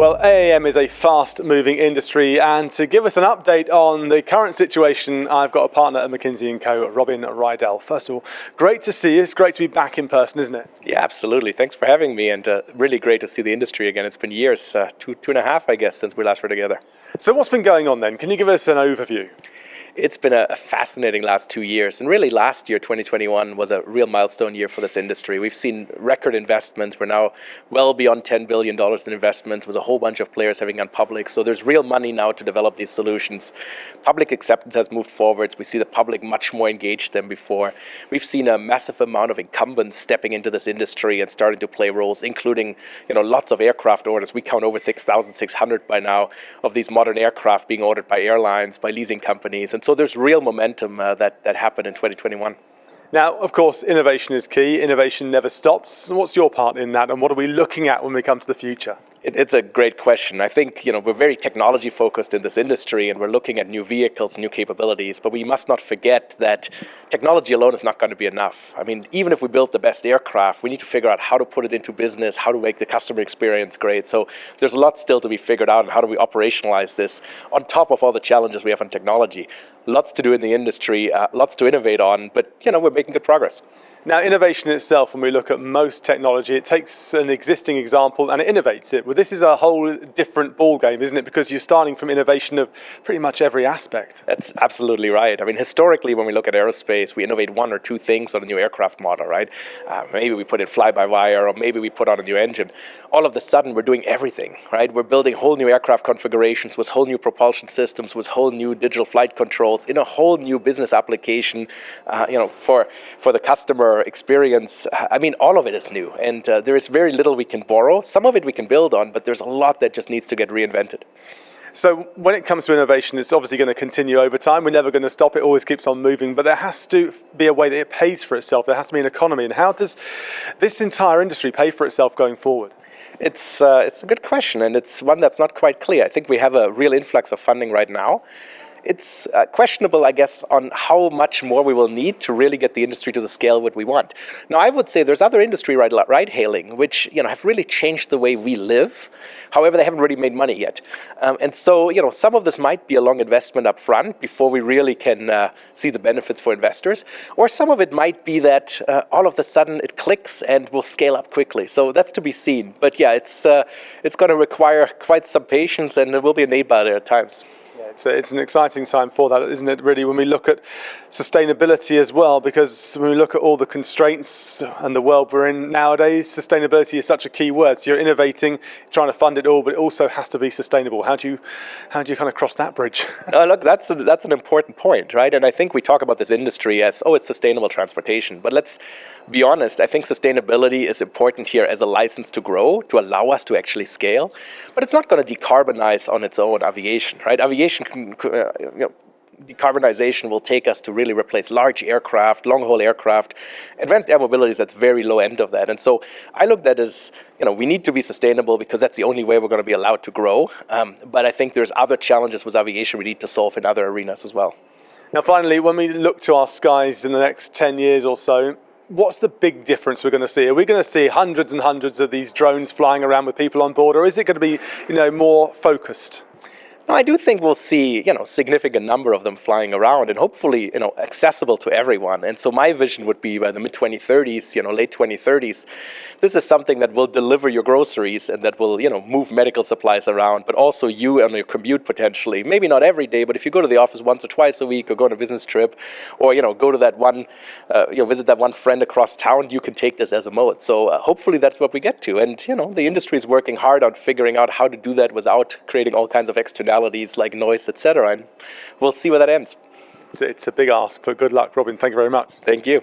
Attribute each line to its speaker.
Speaker 1: Well, AAM is a fast-moving industry, and to give us an update on the current situation, I've got a partner at McKinsey Co, Robin Rydell. First of all, great to see you. It's great to be back in person, isn't it?
Speaker 2: Yeah, absolutely. Thanks for having me, and really great to see the industry again. It's been years, two and a half, I guess, since we last were together.
Speaker 1: So what's been going on then? Can you give us an overview?
Speaker 2: It's been a fascinating last 2 years, and really last year, 2021, was a real milestone year for this industry. We've seen record investments. We're now well beyond $10 billion in investments, with a whole bunch of players having gone public. So there's real money now to develop these solutions. Public acceptance has moved forwards. We see the public much more engaged than before. We've seen a massive amount of incumbents stepping into this industry and starting to play roles, including lots of aircraft orders. We count over 6,600 by now of these modern aircraft being ordered by airlines, by leasing companies. And so there's real momentum that happened in 2021.
Speaker 1: Now, of course, innovation is key. Innovation never stops. What's your part in that, and what are we looking at when we come to the future?
Speaker 2: It's a great question. I think we're very technology focused in this industry, and we're looking at new vehicles, new capabilities, but we must not forget that technology alone is not going to be enough. I mean, even if we build the best aircraft, we need to figure out how to put it into business, how to make the customer experience great. So there's a lot still to be figured out, and how do we operationalize this on top of all the challenges we have in technology. Lots to do in the industry, lots to innovate on, but we're making good progress.
Speaker 1: Now, innovation itself, when we look at most technology, it takes an existing example and it innovates it. Well, this is a whole different ballgame, isn't it? Because you're starting from innovation of pretty much every aspect.
Speaker 2: That's absolutely right. I mean, historically, when we look at aerospace, we innovate one or two things on a new aircraft model, right? Maybe we put in fly-by-wire, or maybe we put on a new engine. All of a sudden, we're doing everything, right? We're building whole new aircraft configurations with whole new propulsion systems, with whole new digital flight controls, in a whole new business application, for the customer experience. I mean, all of it is new, and there is very little we can borrow. Some of it we can build on, but there's a lot that just needs to get reinvented.
Speaker 1: So when it comes to innovation, it's obviously going to continue over time. We're never going to stop. It always keeps on moving, but there has to be a way that it pays for itself. There has to be an economy. And how does this entire industry pay for itself going forward?
Speaker 2: It's a good question, and it's one that's not quite clear. I think we have a real influx of funding right now. It's questionable, I guess, on how much more we will need to really get the industry to the scale what we want. Now, I would say there's other industry ride-hailing, which have really changed the way we live. However, they haven't really made money yet. And so, some of this might be a long investment up front before we really can see the benefits for investors. Or some of it might be that all of a sudden it clicks and will scale up quickly. So that's to be seen. But yeah, it's going to require quite some patience, and it will be a nail-biter at times.
Speaker 1: It's an exciting time for that, isn't it, really, when we look at sustainability as well, because when we look at all the constraints and the world we're in nowadays, sustainability is such a key word. So you're innovating, trying to fund it all, but it also has to be sustainable. How do you kind of cross that bridge?
Speaker 2: Look, that's an important point, right? And I think we talk about this industry as, it's sustainable transportation. But let's be honest, I think sustainability is important here as a license to grow, to allow us to actually scale. But it's not going to decarbonize on its own aviation, right? Aviation, decarbonization will take us to really replace large aircraft, long-haul aircraft. Advanced air mobility is at the very low end of that. And so I look at that as, we need to be sustainable because that's the only way we're going to be allowed to grow. But I think there's other challenges with aviation we need to solve in other arenas as well.
Speaker 1: Now, finally, when we look to our skies in the next 10 years or so, what's the big difference we're going to see? Are we going to see hundreds and hundreds of these drones flying around with people on board, or is it going to be, more focused?
Speaker 2: No, I do think we'll see, significant number of them flying around, and hopefully, accessible to everyone. And so my vision would be by the mid-2030s, late 2030s, this is something that will deliver your groceries and that will, move medical supplies around, but also you on your commute potentially. Maybe not every day, but if you go to the office once or twice a week, or go on a business trip, or, go to that one, visit that one friend across town, you can take this as a mode. So hopefully that's what we get to. And, the industry is working hard on figuring out how to do that without creating all kinds of externalities like noise, etc. And we'll see where that ends.
Speaker 1: It's a big ask, but good luck, Robin. Thank you very much.
Speaker 2: Thank you.